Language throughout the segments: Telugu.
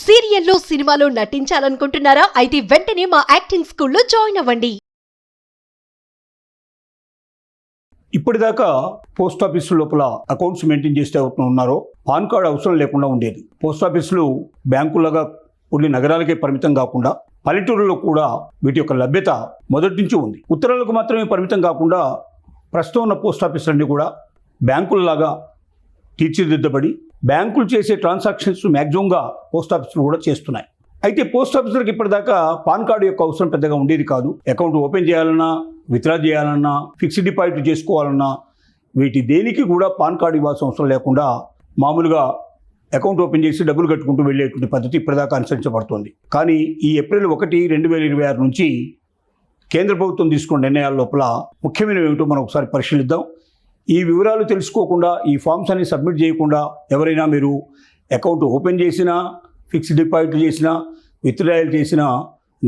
సీరియల్లో సినిమాలో నటించాలనుకుంటున్నారా? అయితే వెంటనే మా యాక్టింగ్ స్కూల్లో జాయిన్ అవ్వండి. ఇప్పటిదాకా పోస్ట్ ఆఫీసు లోపల అకౌంట్స్ మెయింటైన్ చేస్తే ఉన్నారో పాన్ కార్డు అవసరం లేకుండా ఉండేది. పోస్ట్ ఆఫీసులు బ్యాంకులుగా కొన్ని నగరాలకే పరిమితం కాకుండా పల్లెటూరులో కూడా వీటి యొక్క లభ్యత మొదటి నుంచి ఉంది. ఉత్తరాలకు మాత్రమే పరిమితం కాకుండా ప్రస్తుతం ఉన్న పోస్ట్ ఆఫీసులన్నీ కూడా బ్యాంకులలాగా తీర్చిదిద్దబడి బ్యాంకులు చేసే ట్రాన్సాక్షన్స్ మ్యాక్సిమంగా పోస్ట్ ఆఫీసులు కూడా చేస్తున్నాయి. అయితే పోస్ట్ ఆఫీసులకు ఇప్పటిదాకా పాన్ కార్డు యొక్క అవసరం పెద్దగా ఉండేది కాదు. అకౌంట్ ఓపెన్ చేయాలన్నా, విత్డ్రా చేయాలన్నా, ఫిక్స్డ్ డిపాజిట్ చేసుకోవాలన్నా వీటి దేనికి కూడా పాన్ కార్డు ఇవ్వాల్సిన అవసరం లేకుండా మామూలుగా అకౌంట్ ఓపెన్ చేసి డబ్బులు కట్టుకుంటూ వెళ్ళేటువంటి పద్ధతి ఇప్పటిదాకా అనుసరించబడుతుంది. కానీ ఈ ఏప్రిల్ 1, 2026 నుంచి కేంద్ర ప్రభుత్వం తీసుకున్న నిర్ణయాల లోపల ముఖ్యమైనవి ఏమిటో మనం ఒకసారి పరిశీలిద్దాం. ఈ వివరాలు తెలుసుకోకుండా, ఈ ఫామ్స్ అన్ని సబ్మిట్ చేయకుండా ఎవరైనా మీరు అకౌంట్ ఓపెన్ చేసినా, ఫిక్స్డ్ డిపాజిట్ చేసినా, విత్డ్రాయల్ చేసినా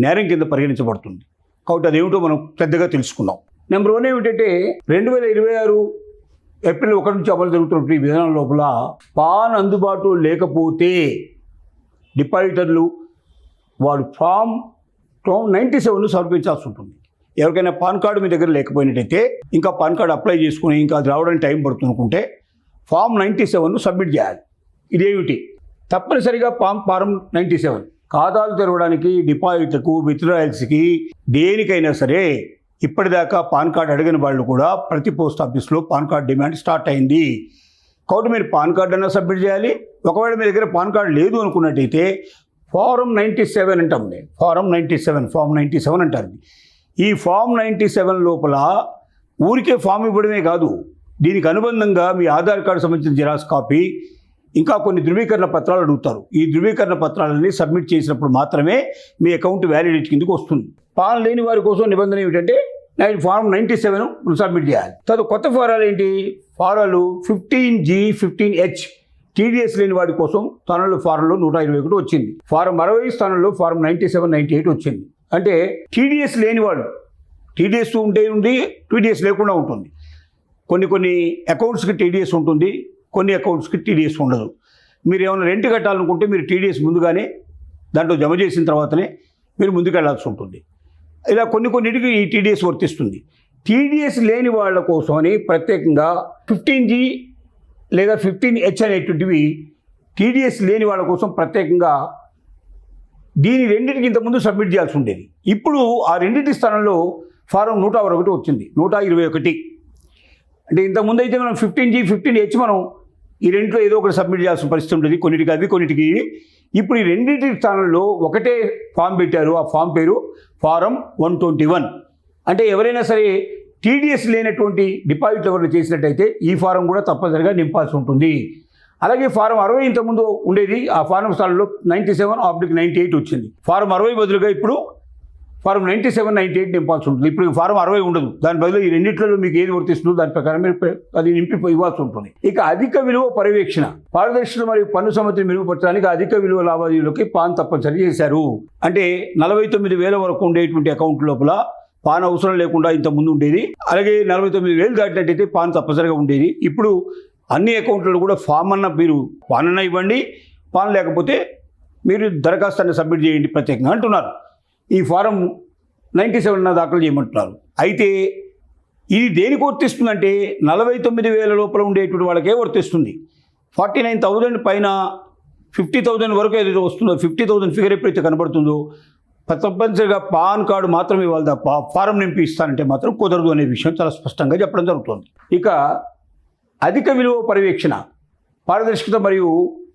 నేరం కింద పరిగణించబడుతుంది. కాబట్టి అదేమిటో మనం పెద్దగా తెలుసుకుందాం. నెంబర్ 1 ఏమిటంటే 2026 ఏప్రిల్ 1 నుంచి అమలు జరుగుతున్న ఈ విధానం లోపల పాన్ అందుబాటులో లేకపోతే డిపాజిటర్లు వాడు ఫామ్ 97ను సమర్పించాల్సి ఉంటుంది. ఎవరికైనా పాన్ కార్డు మీ దగ్గర లేకపోయినట్టయితే, ఇంకా పాన్ కార్డు అప్లై చేసుకుని ఇంకా అది రావడానికి టైం పడుతుంది అనుకుంటే ఫామ్ 97ను సబ్మిట్ చేయాలి. ఇదేమిటి? తప్పనిసరిగా ఫారం 97 ఖాతాలు తెరవడానికి, డిపాజిట్లకు, విత్డ్రాయల్స్కి దేనికైనా సరే ఇప్పటిదాకా పాన్ కార్డు అడిగిన వాళ్ళు కూడా ప్రతి పోస్ట్ ఆఫీస్లో పాన్ కార్డు డిమాండ్ స్టార్ట్ అయింది. కాబట్టి మీరు పాన్ కార్డు అన్నా సబ్మిట్ చేయాలి. ఒకవేళ మీ దగ్గర పాన్ కార్డు లేదు అనుకున్నట్టయితే ఫారం 97 అంటాం. ఫామ్ 97 అంటారు. ఈ ఫామ్ 97 లోపల ఊరికే ఫామ్ ఇవ్వడమే కాదు, దీనికి అనుబంధంగా మీ ఆధార్ కార్డు సంబంధించిన జిరాక్స్ కాపీ, ఇంకా కొన్ని ధృవీకరణ పత్రాలు అడుగుతారు. ఈ ధృవీకరణ పత్రాలని సబ్మిట్ చేసినప్పుడు మాత్రమే మీ అకౌంట్ వ్యాలిడిటీ కిందకి వస్తుంది. పాన్ లేని వారి కోసం నిబంధన ఏమిటంటే ఫారం 97 సబ్మిట్ చేయాలి. తర్వాత కొత్త ఫారాలు ఏంటి? ఫారాలు 15G, 15H టీడీఎస్ లేని వాడి కోసం స్థానంలో ఫారంలో 121 వచ్చింది. ఫారం 60 స్థానంలో ఫారం 97, 98 వచ్చింది. అంటే టీడీఎస్ లేనివాడు, టీడీఎస్ ఉంది, టీడీఎస్ లేకుండా ఉంటుంది. కొన్ని అకౌంట్స్కి టీడీఎస్ ఉంటుంది, కొన్ని అకౌంట్స్కి టీడీఎస్ ఉండదు. మీరు ఏమైనా రెంట్ కట్టాలనుకుంటే మీరు టీడీఎస్ ముందుగానే దాంట్లో జమ చేసిన తర్వాతనే మీరు ముందుకు వెళ్లాల్సి ఉంటుంది. ఇలా కొన్నిటికి ఈ టీడీఎస్ వర్తిస్తుంది. టీడీఎస్ లేని వాళ్ళ కోసమని ప్రత్యేకంగా 15G లేదా 15H అనేటువంటివి టీడీఎస్ లేని వాళ్ళ కోసం ప్రత్యేకంగా దీని రెండింటికి ఇంతకుముందు సబ్మిట్ చేయాల్సి ఉండేది. ఇప్పుడు ఆ రెండింటి స్థానంలో ఫారం 121 వచ్చింది, 121. అంటే ఇంతకుముందు అయితే మనం 15G, 15H మనం ఈ రెంట్లో ఏదో ఒకటి సబ్మిట్ చేయాల్సిన పరిస్థితి ఉంటుంది, కొన్నిటికి అవి, కొన్నిటికి. ఇప్పుడు ఈ రెండింటి స్థానంలో ఒకటే ఫామ్ పెట్టారు. ఆ ఫామ్ పేరు ఫారం 121. అంటే ఎవరైనా సరే టీడీఎస్ లేనటువంటి డిపాజిట్ ఎవరైనా చేసినట్టయితే ఈ ఫారం కూడా తప్పనిసరిగా నింపాల్సి ఉంటుంది. అలాగే ఫారం 60 ఇంతకుముందు ఉండేది, ఆ ఫారం స్థానంలో 97/98 వచ్చింది. ఫారం 60 బదులుగా ఇప్పుడు ఫారం 97, 98 నింపాల్సి ఉంటుంది. ఇప్పుడు ఫారం 60 ఉండదు. దాని బదులు ఈ రెండింటిలో మీకు ఏది వర్తిస్తుందో దాని ప్రకారం మీరు అది నింపి ఇవ్వాల్సి ఉంటుంది. ఇక అధిక విలువ పర్యవేక్షణ, పారదర్శకత మరియు పన్ను సమ్మతిని మెరుగుపరచడానికి అధిక విలువ లావాదేవీలకి పాన్ తప్పనిసరి చేశారు. అంటే 49,000 వరకు ఉండేటువంటి అకౌంట్ లోపల పాన్ అవసరం లేకుండా ఇంతకుముందు ఉండేది. అలాగే 49,000 దాటినట్టయితే పాన్ తప్పనిసరిగా ఉండేది. ఇప్పుడు అన్ని అకౌంట్లలో కూడా ఫామ్ అన్న మీరు పాన్ అన్న ఇవ్వండి, పాన్ లేకపోతే మీరు దరఖాస్తుని సబ్మిట్ చేయండి ప్రత్యేకంగా అంటున్నారు. ఈ ఫారం 97 దాఖలు చేయమంటున్నారు. అయితే ఇది దేనికి వర్తిస్తుందంటే 49,000 లోపల ఉండేటువంటి వాళ్ళకే వర్తిస్తుంది. 49,000 పైన 50,000 వరకు ఏదైతే వస్తుందో, 50,000 ఫిగర్ ఎప్పుడైతే కనబడుతుందో తప్పనిసరిగా పాన్ కార్డు మాత్రం ఇవ్వాలి తప్ప ఫారం నింపి ఇస్తానంటే మాత్రం కుదరదు అనే విషయం చాలా స్పష్టంగా చెప్పడం జరుగుతుంది. ఇక అధిక విలువ పర్యవేక్షణ, పారదర్శకత మరియు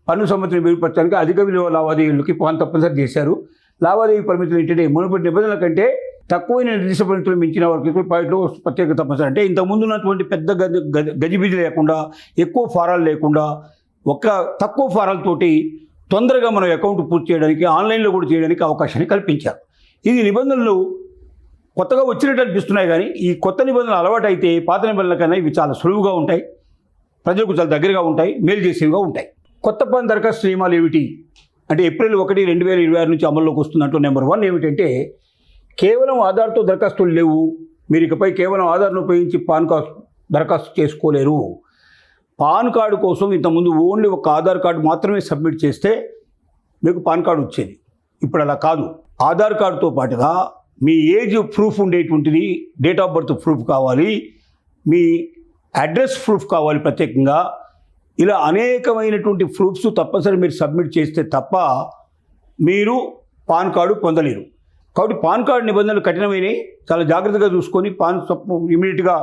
పన్ను సమ్మతిని మెరుగుపరచడానికి అధిక విలువ లావాదేవీలకి పాన్ తప్పనిసరి చేశారు. లావాదేవీ పరిమితులు ఏంటంటే మునుపటి నిబంధనల కంటే తక్కువైన నిర్దిష్ట పరిమితులు మించిన వారికి పాయింట్లు ప్రత్యేక తప్పనిసరి. అంటే ఇంతకుముందు ఉన్నటువంటి పెద్ద గజిబిజి లేకుండా, ఎక్కువ ఫారాలు లేకుండా, తక్కువ ఫారాలతోటి తొందరగా మనం అకౌంట్ పూర్తి చేయడానికి, ఆన్లైన్లో కూడా చేయడానికి అవకాశాన్ని కల్పించారు. ఇది నిబంధనలు కొత్తగా వచ్చినట్టు అనిపిస్తున్నాయి, కానీ ఈ కొత్త నిబంధనలు అలవాటు అయితే పాత నిబంధనల కన్నా ఇవి చాలా సులువుగా ఉంటాయి, ప్రజలకు చాలా దగ్గరగా ఉంటాయి, మేలు చేసేవిగా ఉంటాయి. కొత్త పాన్ దరఖాస్తు నియమాలు ఏమిటి అంటే ఏప్రిల్ 1, 2026 నుంచి అమల్లోకి వస్తున్నట్టు నెంబర్ 1 ఏమిటంటే కేవలం ఆధార్తో దరఖాస్తులు లేవు. మీరు ఇకపై కేవలం ఆధార్ను ఉపయోగించి పాన్ కార్డు దరఖాస్తు చేసుకోలేరు. పాన్ కార్డు కోసం ఇంతకుముందు ఓన్లీ ఒక ఆధార్ కార్డు మాత్రమే సబ్మిట్ చేస్తే మీకు పాన్ కార్డు వచ్చేది. ఇప్పుడు అలా కాదు. ఆధార్ కార్డుతో పాటుగా మీ ఏజ్ ప్రూఫ్ ఉండేటువంటిది, డేట్ ఆఫ్ బర్త్ ప్రూఫ్ కావాలి, మీ అడ్రస్ ప్రూఫ్ కావాలి ప్రత్యేకంగా. ఇలా అనేకమైనటువంటి ప్రూఫ్స్ తప్పనిసరి మీరు సబ్మిట్ చేస్తే తప్ప మీరు పాన్ కార్డు పొందలేరు. కాబట్టి పాన్ కార్డు నిబంధనలు కఠినమైనవి. చాలా జాగ్రత్తగా చూసుకొని ఇమీడియట్గా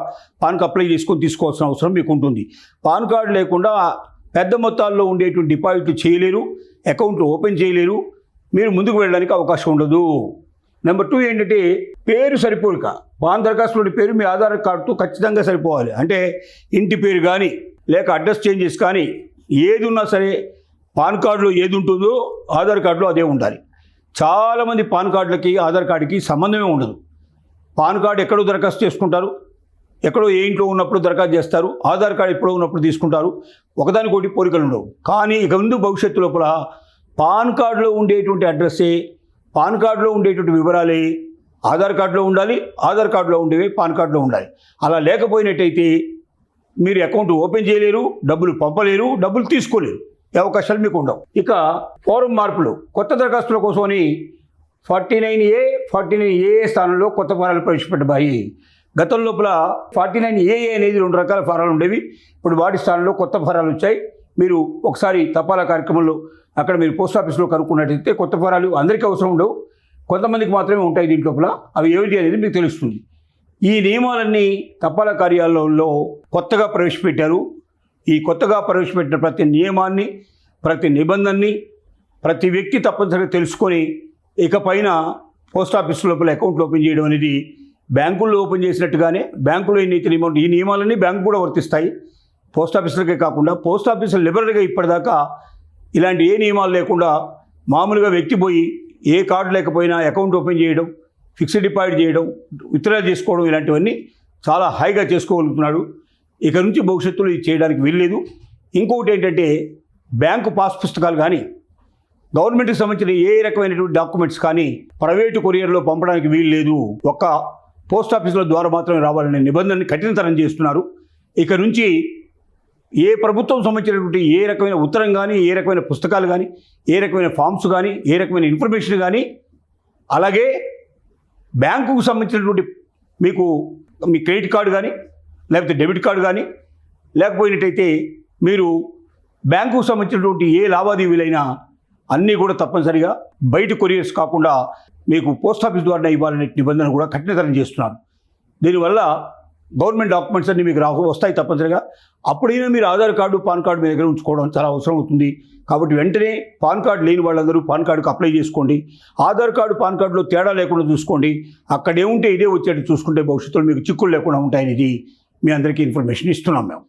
పాన్కి అప్లై చేసుకొని తీసుకోవాల్సిన అవసరం మీకు ఉంటుంది. పాన్ కార్డు లేకుండా పెద్ద మొత్తాల్లో ఉండేటువంటి డిపాజిట్లు చేయలేరు, అకౌంట్లు ఓపెన్ చేయలేరు, మీరు ముందుకు వెళ్ళడానికి అవకాశం ఉండదు. నెంబర్ 2 ఏంటంటే పేరు సరిపోలిక. పాన్ దరఖాస్తులోని పేరు మీ ఆధార్ కార్డుతో ఖచ్చితంగా సరిపోవాలి. అంటే ఇంటి పేరు కానీ లేక అడ్రస్ చేంజెస్ కానీ ఏది ఉన్నా సరే పాన్ కార్డులో ఏది ఉంటుందో ఆధార్ కార్డులో అదే ఉండాలి. చాలామంది పాన్ కార్డులకి ఆధార్ కార్డుకి సంబంధమే ఉండదు. పాన్ కార్డు ఎక్కడో దరఖాస్తు చేసుకుంటారు, ఎక్కడో ఏ ఇంట్లో ఉన్నప్పుడు దరఖాస్తు చేస్తారు, ఆధార్ కార్డు ఎప్పుడో ఉన్నప్పుడు తీసుకుంటారు, ఒకదానికొకటి పోలికలు ఉండవు. కానీ ఇక ముందు భవిష్యత్తు లోపల పాన్ కార్డులో ఉండేటువంటి అడ్రస్సే, పాన్ కార్డులో ఉండేటువంటి వివరాలే ఆధార్ కార్డులో ఉండాలి, ఆధార్ కార్డులో ఉండేవి పాన్ కార్డులో ఉండాలి. అలా లేకపోయినట్టయితే మీరు అకౌంట్ ఓపెన్ చేయలేరు, డబ్బులు పంపలేరు, డబ్బులు తీసుకోలేరు. ఈ అవకాశాలు మీకు ఉండవు. ఇక ఫారం మార్పులు, కొత్త దరఖాస్తుల కోసమని 49A, 49AA స్థానంలో కొత్త ఫారాలు ప్రవేశపెట్టబాయి. గతం లోపల 49AA అనేది 2 రకాల ఫారాలు ఉండేవి. ఇప్పుడు వాటి స్థానంలో కొత్త ఫారాలు వచ్చాయి. మీరు ఒకసారి తపాలా కార్యక్రమంలో అక్కడ మీరు పోస్ట్ ఆఫీస్లో కనుక్కున్నట్టయితే కొత్త ఫారాలు అందరికీ అవసరం ఉండవు, కొంతమందికి మాత్రమే ఉంటాయి దీంట్లోపల. అవి ఏమిటి అనేది మీకు తెలుస్తుంది. ఈ నియమాలన్నీ తపాలా కార్యాలయంలో కొత్తగా ప్రవేశపెట్టారు. ఈ కొత్తగా ప్రవేశపెట్టిన ప్రతి నియమాన్ని, ప్రతి నిబంధనని ప్రతి వ్యక్తి తప్పనిసరిగా తెలుసుకొని ఇకపైన పోస్ట్ ఆఫీస్ లోపల అకౌంట్లు ఓపెన్ చేయడం అనేది బ్యాంకుల్లో ఓపెన్ చేసినట్టుగానే బ్యాంకులో ఎన్నైతే నియమాలు, ఈ నియమాలన్నీ బ్యాంకు కూడా వర్తిస్తాయి. పోస్ట్ ఆఫీసులకే కాకుండా పోస్ట్ ఆఫీసులు లిబరల్గా ఇప్పటిదాకా ఇలాంటి ఏ నియమాలు లేకుండా మామూలుగా వ్యక్తి పోయి ఏ కార్డు లేకపోయినా అకౌంట్ ఓపెన్ చేయడం, ఫిక్స్డ్ డిపాజిట్ చేయడం, విత్డ్రా చేసుకోవడం, ఇలాంటివన్నీ చాలా హాయిగా చేసుకోగలుగుతున్నాడు. ఇక నుంచి భవిష్యత్తులో ఇది చేయడానికి వీల్లేదు. ఇంకొకటి ఏంటంటే బ్యాంకు పాస్ పుస్తకాలు కానీ గవర్నమెంట్కి సంబంధించిన ఏ రకమైనటువంటి డాక్యుమెంట్స్ కానీ ప్రైవేటు కొరియర్లో పంపడానికి వీలు లేదు. ఒక్క పోస్ట్ ఆఫీసుల ద్వారా మాత్రమే రావాలనే నిబంధనని కఠినతరం చేస్తున్నారు. ఇక నుంచి ఏ ప్రభుత్వం సంబంధించినటువంటి ఏ రకమైన ఉత్తరం కానీ, ఏ రకమైన పుస్తకాలు కానీ, ఏ రకమైన ఫామ్స్ కానీ, ఏ రకమైన ఇన్ఫర్మేషన్ కానీ, అలాగే బ్యాంకుకు సంబంధించినటువంటి మీకు మీ క్రెడిట్ కార్డు కానీ లేకపోతే డెబిట్ కార్డు కానీ లేకపోయినట్టయితే మీరు బ్యాంకుకు సంబంధించినటువంటి ఏ లావాదేవీలైనా అన్నీ కూడా తప్పనిసరిగా బయట కొరియర్స్ కాకుండా మీకు పోస్ట్ ఆఫీస్ ద్వారా ఇవ్వాలనే నిబంధన కూడా కఠినతరం చేస్తున్నారు. దీనివల్ల గవర్నమెంట్ డాక్యుమెంట్స్ అన్నీ మీకు వస్తాయి తప్పనిసరిగా. అప్పుడైనా మీరు ఆధార్ కార్డు, పాన్ కార్డు మీ దగ్గర ఉంచుకోవడం చాలా అవసరం అవుతుంది. కాబట్టి వెంటనే పాన్ కార్డు లేని వాళ్ళందరూ పాన్ కార్డుకి అప్లై చేసుకోండి. ఆధార్ కార్డు, పాన్ కార్డులో తేడా లేకుండా చూసుకోండి. అక్కడ ఏముంటే ఇదే వచ్చేట్టు చూసుకుంటే భవిష్యత్తులో మీకు చిక్కులు లేకుండా ఉంటాయనేది మీ అందరికీ ఇన్ఫర్మేషన్ ఇస్తున్నాం మేము.